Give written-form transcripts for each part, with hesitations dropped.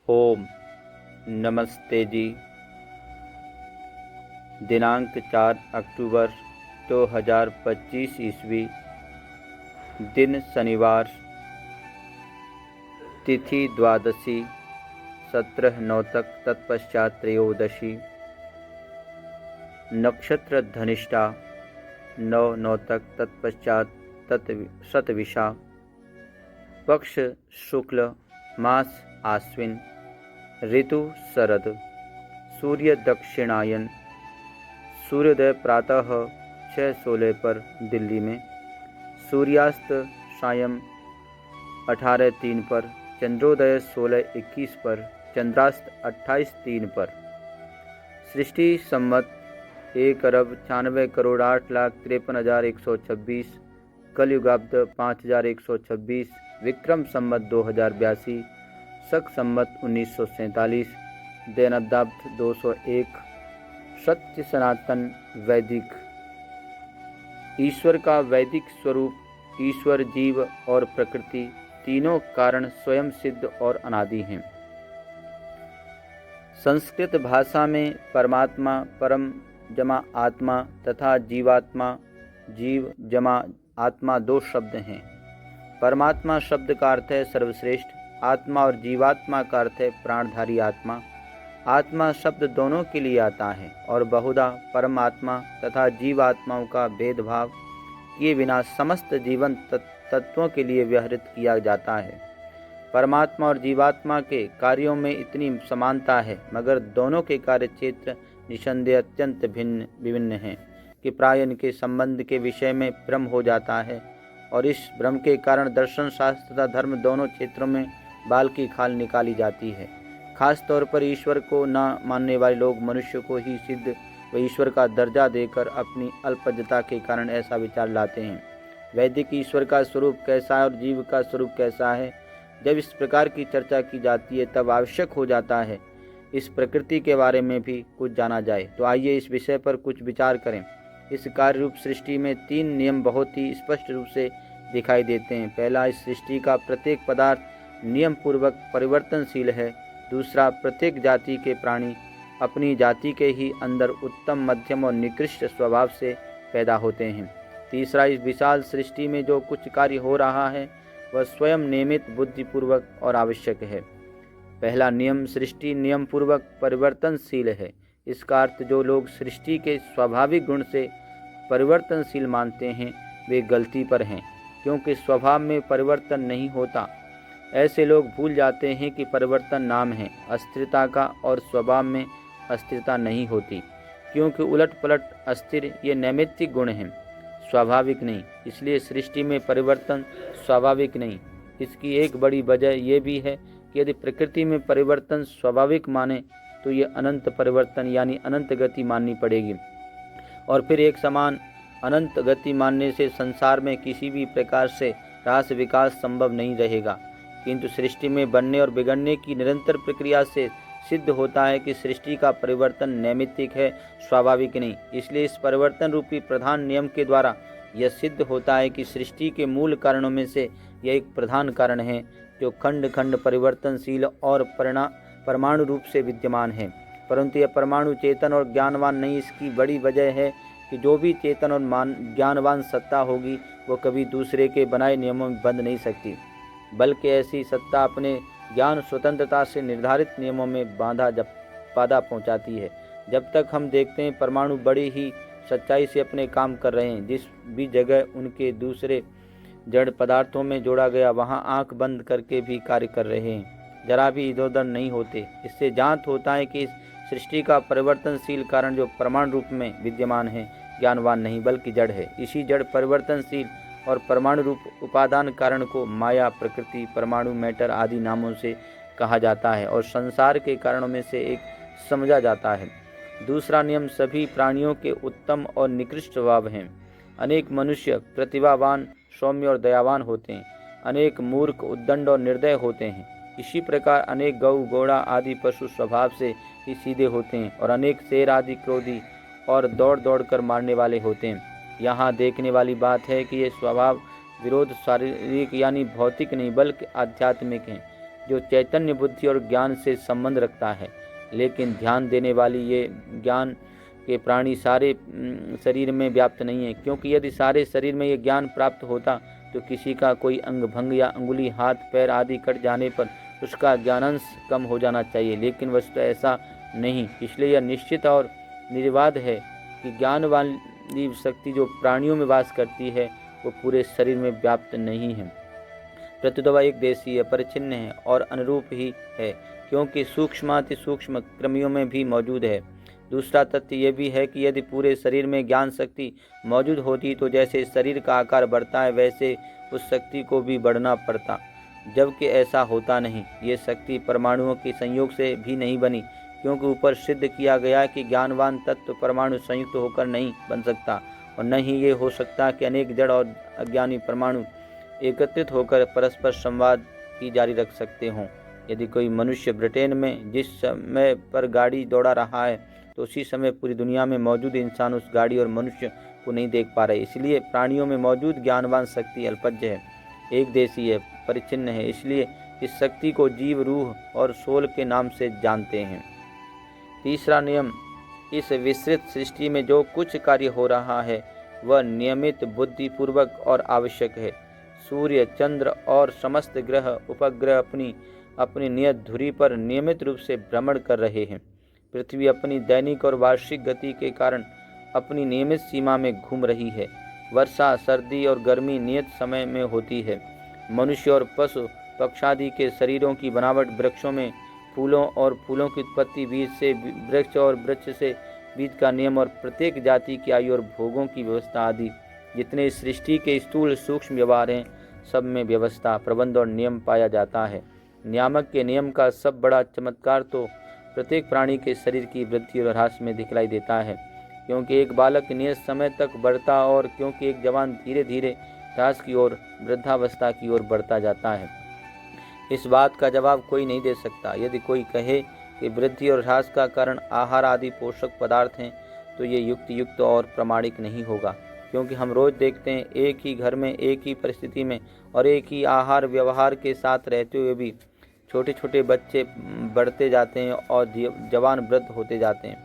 ओम नमस्ते जी। दिनांक 4 अक्टूबर 2025 ईस्वी, दिन शनिवार, तिथि द्वादशी, 17 नौतक तत्पश्चात त्रयोदशी, नक्षत्र धनिष्ठा, 9 नौतक तत्पश्चात शतविशा, पक्ष शुक्ल, मास आश्विन, ऋतु शरद, सूर्य दक्षिणायन, सूर्योदय प्रातः 6:16 पर दिल्ली में, सूर्यास्त सायं 18:03 पर, चंद्रोदय 16:21 पर, चंद्रास्त 28:03 पर। सृष्टि संवत 1,94,08,53,126, कलयुगाब्द 5,126, विक्रम संवत 2082, शक संवत 1947, दैनदाब्द 201, सत्य सनातन वैदिक। ईश्वर का वैदिक स्वरूप ईश्वर, जीव और प्रकृति तीनों कारण स्वयं सिद्ध और अनादि हैं। संस्कृत भाषा में परमात्मा, परम जमा आत्मा तथा जीवात्मा, जीव जमा आत्मा दो शब्द हैं। परमात्मा शब्द का अर्थ है सर्वश्रेष्ठ, आत्मा और जीवात्मा का अर्थ है प्राणधारी आत्मा। आत्मा शब्द दोनों के लिए आता है और बहुधा परमात्मा तथा जीवात्माओं का भेदभाव किए बिना समस्त जीवन तत्वों के लिए व्यवहृत किया जाता है। परमात्मा और जीवात्मा के कार्यों में इतनी समानता है, मगर दोनों के कार्य क्षेत्र निसंदेह अत्यंत भिन्न विभिन्न हैं कि प्राय इनके संबंध के विषय में भ्रम हो जाता है, और इस भ्रम के कारण दर्शन शास्त्र तथा धर्म दोनों क्षेत्रों में बाल की खाल निकाली जाती है। खास तौर पर ईश्वर को न मानने वाले लोग मनुष्य को ही सिद्ध व ईश्वर का दर्जा देकर अपनी अल्पज्ञता के कारण ऐसा विचार लाते हैं। वैदिक ईश्वर का स्वरूप कैसा है और जीव का स्वरूप कैसा है, जब इस प्रकार की चर्चा की जाती है तब आवश्यक हो जाता है इस प्रकृति के बारे में भी कुछ जाना जाए। तो आइए इस विषय पर कुछ विचार करें। इस कार्य रूप सृष्टि में 3 नियम बहुत ही स्पष्ट रूप से दिखाई देते हैं। पहला, इस सृष्टि का प्रत्येक पदार्थ नियम पूर्वक परिवर्तनशील है। दूसरा, प्रत्येक जाति के प्राणी अपनी जाति के ही अंदर उत्तम, मध्यम और निकृष्ट स्वभाव से पैदा होते हैं। तीसरा, इस विशाल सृष्टि में जो कुछ कार्य हो रहा है वह स्वयं नियमित, बुद्धिपूर्वक और आवश्यक है। पहला नियम, सृष्टि नियम पूर्वक परिवर्तनशील है। इसका अर्थ जो लोग सृष्टि के स्वाभाविक गुण से परिवर्तनशील मानते हैं वे गलती पर हैं, क्योंकि स्वभाव में परिवर्तन नहीं होता। ऐसे लोग भूल जाते हैं कि परिवर्तन नाम है अस्थिरता का और स्वभाव में अस्थिरता नहीं होती, क्योंकि उलट पलट अस्थिर ये नैमित्तिक गुण हैं, स्वाभाविक नहीं। इसलिए सृष्टि में परिवर्तन स्वाभाविक नहीं। इसकी एक बड़ी वजह यह भी है कि यदि प्रकृति में परिवर्तन स्वाभाविक माने तो ये अनंत परिवर्तन यानी अनंत गति माननी पड़ेगी, और फिर एक समान अनंत गति मानने से संसार में किसी भी प्रकार से रास विकास संभव नहीं रहेगा। किंतु सृष्टि में बनने और बिगड़ने की निरंतर प्रक्रिया से सिद्ध होता है कि सृष्टि का परिवर्तन नैमित्तिक है, स्वाभाविक नहीं। इसलिए इस परिवर्तन रूपी प्रधान नियम के द्वारा यह सिद्ध होता है कि सृष्टि के मूल कारणों में से यह एक प्रधान कारण है जो खंड खंड परिवर्तनशील और परमाणु रूप से विद्यमान है, परंतु यह परमाणु चेतन और ज्ञानवान नहीं। इसकी बड़ी वजह है कि जो भी चेतन और ज्ञानवान सत्ता होगी वो कभी दूसरे के बनाए नियमों में बंध नहीं सकती, बल्कि ऐसी सत्ता अपने ज्ञान स्वतंत्रता से निर्धारित नियमों में बाधा पहुंचाती है। जब तक हम देखते हैं परमाणु बड़ी ही सच्चाई से अपने काम कर रहे हैं, जिस भी जगह उनके दूसरे जड़ पदार्थों में जोड़ा गया वहां आंख बंद करके भी कार्य कर रहे हैं, जरा भी इधर उधर नहीं होते। इससे जांच होता है कि इस सृष्टि का परिवर्तनशील कारण जो परमाणु रूप में विद्यमान है ज्ञानवान नहीं बल्कि जड़ है। इसी जड़ परिवर्तनशील और परमाणु रूप उपादान कारण को माया, प्रकृति, परमाणु, मैटर आदि नामों से कहा जाता है और संसार के कारणों में से एक समझा जाता है। दूसरा नियम, सभी प्राणियों के उत्तम और निकृष्ट स्वभाव हैं। अनेक मनुष्य प्रतिभावान, सौम्य और दयावान होते हैं, अनेक मूर्ख, उद्दंड और निर्दय होते हैं। इसी प्रकार अनेक गौ, घोड़ा आदि पशु स्वभाव से ही सीधे होते हैं, और अनेक शेर आदि क्रोधी और दौड़ दौड़ कर मारने वाले होते हैं। यहाँ देखने वाली बात है कि ये स्वभाव विरोध शारीरिक यानी भौतिक नहीं बल्कि आध्यात्मिक हैं। जो चैतन्य बुद्धि और ज्ञान से संबंध रखता है। लेकिन ध्यान देने वाली ये ज्ञान के प्राणी सारे शरीर में व्याप्त नहीं है, क्योंकि यदि सारे शरीर में ये ज्ञान प्राप्त होता तो किसी का कोई अंग भंग या अंगुली, हाथ, पैर आदि कट जाने पर उसका ज्ञानांश कम हो जाना चाहिए, लेकिन वस्तुतः ऐसा नहीं। इसलिए यह निश्चित और निर्विवाद है कि ज्ञान वाली शक्ति जो प्राणियों में वास करती है वो पूरे शरीर में व्याप्त नहीं है, प्रत्युत वह एक देशीय, परिच्छिन्न है और अनुरूप ही है, क्योंकि सूक्ष्माति सूक्ष्म क्रमियों में भी मौजूद है। दूसरा तथ्य यह भी है कि यदि पूरे शरीर में ज्ञान शक्ति मौजूद होती तो जैसे शरीर का आकार बढ़ता है वैसे उस शक्ति को भी बढ़ना पड़ता, जबकि ऐसा होता नहीं। ये शक्ति परमाणुओं के संयोग से भी नहीं बनी, क्योंकि ऊपर सिद्ध किया गया कि ज्ञानवान तत्व परमाणु संयुक्त होकर नहीं बन सकता, और न ही ये हो सकता कि अनेक जड़ और अज्ञानी परमाणु एकत्रित होकर परस्पर संवाद की जारी रख सकते हों। यदि कोई मनुष्य ब्रिटेन में जिस समय पर गाड़ी दौड़ा रहा है तो उसी समय पूरी दुनिया में मौजूद इंसान उस गाड़ी और मनुष्य को नहीं देख पा रहे। इसलिए प्राणियों में मौजूद ज्ञानवान शक्ति अल्पज्य है, एक देशी है, परिच्छिन्न है। इसलिए इस शक्ति को जीव, रूह और सोल के नाम से जानते हैं। तीसरा नियम, इस विस्तृत सृष्टि में जो कुछ कार्य हो रहा है वह नियमित, बुद्धिपूर्वक और आवश्यक है। सूर्य, चंद्र और समस्त ग्रह उपग्रह अपनी अपनी नियत धुरी पर नियमित रूप से भ्रमण कर रहे हैं। पृथ्वी अपनी दैनिक और वार्षिक गति के कारण अपनी नियमित सीमा में घूम रही है। वर्षा, सर्दी और गर्मी नियत समय में होती है। मनुष्य और पशु पक्षादि के शरीरों की बनावट, वृक्षों में फूलों और फूलों की उत्पत्ति, बीज से वृक्ष और वृक्ष से बीज का नियम और प्रत्येक जाति की आयु और भोगों की व्यवस्था आदि जितने सृष्टि के स्थूल सूक्ष्म व्यवहार हैं, सब में व्यवस्था, प्रबंध और नियम पाया जाता है। नियामक के नियम का सब बड़ा चमत्कार तो प्रत्येक प्राणी के शरीर की वृद्धि और ह्रास में दिखलाई देता है, क्योंकि एक बालक नियत समय तक बढ़ता और क्योंकि एक जवान धीरे धीरे ह्रास की ओर, वृद्धावस्था की ओर बढ़ता जाता है। इस बात का जवाब कोई नहीं दे सकता। यदि कोई कहे कि वृद्धि और ह्रास का कारण आहार आदि पोषक पदार्थ हैं तो ये युक्त और प्रामाणिक नहीं होगा, क्योंकि हम रोज देखते हैं एक ही घर में, एक ही परिस्थिति में और एक ही आहार व्यवहार के साथ रहते हुए भी छोटे छोटे बच्चे बढ़ते जाते हैं और जवान वृद्ध होते जाते हैं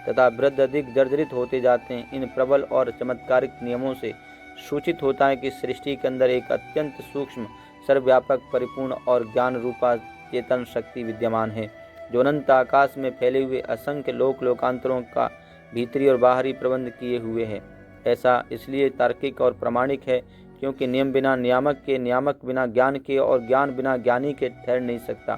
तथा वृद्ध अधिक जर्जरित होते जाते हैं। इन प्रबल और चमत्कारिक नियमों से सूचित होता है कि सृष्टि के अंदर एक अत्यंत सूक्ष्म, सर्वव्यापक, परिपूर्ण और ज्ञान रूपा चेतन शक्ति विद्यमान है, जो अनंत आकाश में फैले हुए असंख्य लोकांतरों का भीतरी और बाहरी प्रबंध किए हुए है। ऐसा इसलिए तार्किक और प्रामाणिक है क्योंकि नियम बिना नियामक के, नियामक बिना ज्ञान के और ज्ञान बिना ज्ञानी के ठहर नहीं सकता।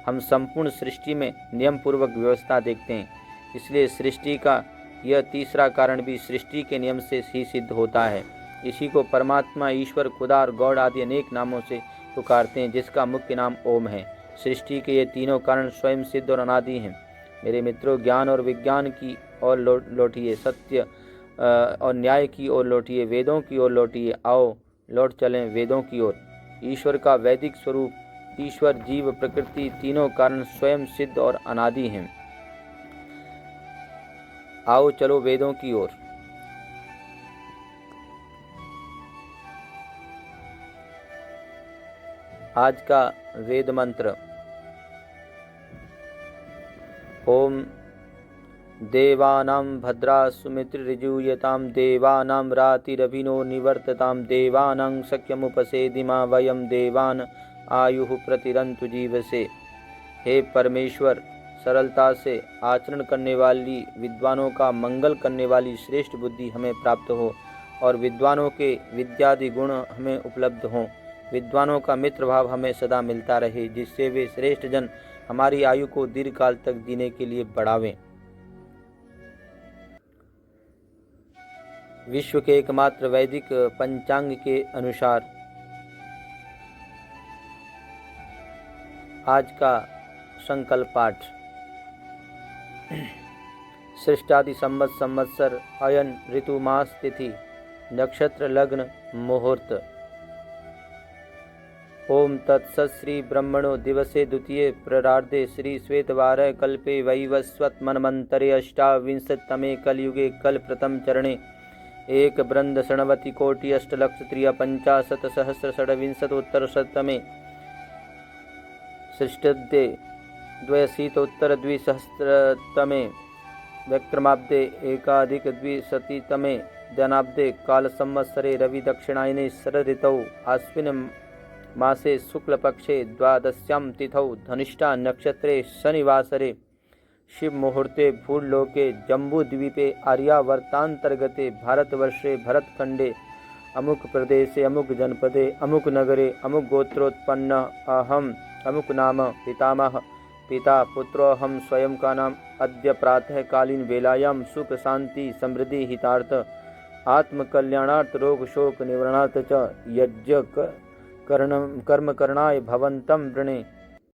हम संपूर्ण सृष्टि में नियम पूर्वक व्यवस्था देखते हैं, इसलिए सृष्टि का यह तीसरा कारण भी सृष्टि के नियम से ही सिद्ध होता है। इसी को परमात्मा, ईश्वर, खुदा और गॉड आदि अनेक नामों से पुकारते हैं, जिसका मुख्य नाम ओम है। सृष्टि के ये तीनों कारण स्वयं सिद्ध और अनादि हैं। मेरे मित्रों, ज्ञान और विज्ञान की ओर लौटिए, सत्य और न्याय की ओर लौटिए, वेदों की ओर लौटिए। आओ लौट चलें वेदों की ओर। ईश्वर का वैदिक स्वरूप, ईश्वर, जीव, प्रकृति, तीनों कारण स्वयं सिद्ध और अनादि हैं। आओ चलो वेदों की ओर। आज का वेद मंत्र। ओम देवानां भद्रा सुमित्रिर्यजूयतां, देवानां रातिरभिनो निवर्ततां, देवानां शक्यमुपसेदिमा वयं देवान् आयुः प्रतिरन्तु जीवसे। हे परमेश्वर, सरलता से आचरण करने वाली, विद्वानों का मंगल करने वाली श्रेष्ठ बुद्धि हमें प्राप्त हो और विद्वानों के विद्यादि गुण हमें उपलब्ध हों। विद्वानों का मित्र भाव हमें सदा मिलता रहे, जिससे वे श्रेष्ठ जन हमारी आयु को दीर्घ काल तक जीने के लिए बढ़ावें। विश्व के एकमात्र वैदिक पंचांग के अनुसार आज का संकल्प पाठ। सृष्टादि संवत्सर, अयन, ऋतु, मास, तिथि, नक्षत्र, लग्न, मुहूर्त। ओम तत्सत्। श्री ब्रह्मणो दिवसे द्वितीये प्ररार्धे श्री श्वेतवार कल्पे वैवस्वत मन्वन्तरे अष्टाविंशततमे कलयुगे कल प्रथम चरणे एक बृंद षण्वति कोटि अष्टलक्ष 53,50,सहस्र षड्विंशतोत्तर शततमे षष्ठे द्व्यशीतोत्तरद्विसहस्रतमे विक्रमाब्दे एकाधिकद्विशतितमे धनाब्दे कालसंवत्सरे रविदक्षिणायने शरदृतौ आश्विन मासे शुक्लपक्षे द्वादश्यां तिथौ धनिष्ठा नक्षत्रे शनिवासरे शिवमुहूर्ते भूलोके जम्बूद्वीपे आर्यावर्तान्तर्गते भारतवर्षे भरतखण्डे अमुक प्रदेशे अमुक जनपदे अमुक नगरे अमुक गोत्रोत्पन्नः अहम् अमुक नाम पितामह पिता पुत्रोऽहं स्वयं का नाम अद्य प्रातःकालीन वेलायां सुख शांति समृद्धि हितार्थ आत्मकल्याणार्थ रोग शोक निवारणार्थ च यज्ञ कर्म करणाय भवन्तं वृणे